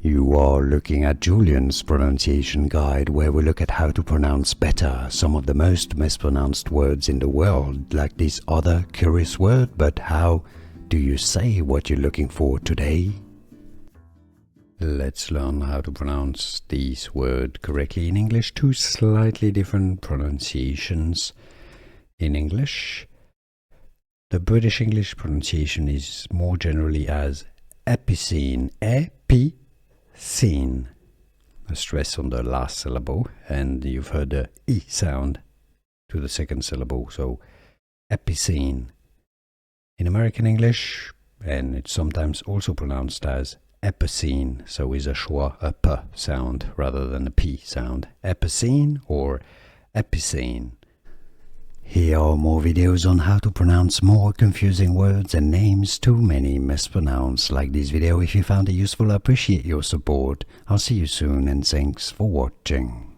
You are looking at Julian's pronunciation guide, where we look at how to pronounce better some of the most mispronounced words in the world, like this other curious word. But how do you say what you're looking for today? Let's learn how to pronounce this word correctly in English. Two slightly different pronunciations in English. The British English pronunciation is more generally as epicene, epicene. A stress on the last syllable, and you've heard the E sound to the second syllable, so epicene. In American English, and it's sometimes also pronounced as epicene, so is a schwa, a p sound rather than a p sound. Epicene or epicene. Here are more videos on how to pronounce more confusing words and names too many mispronounced. Like this video if you found it useful. I appreciate your support. I'll see you soon and thanks for watching.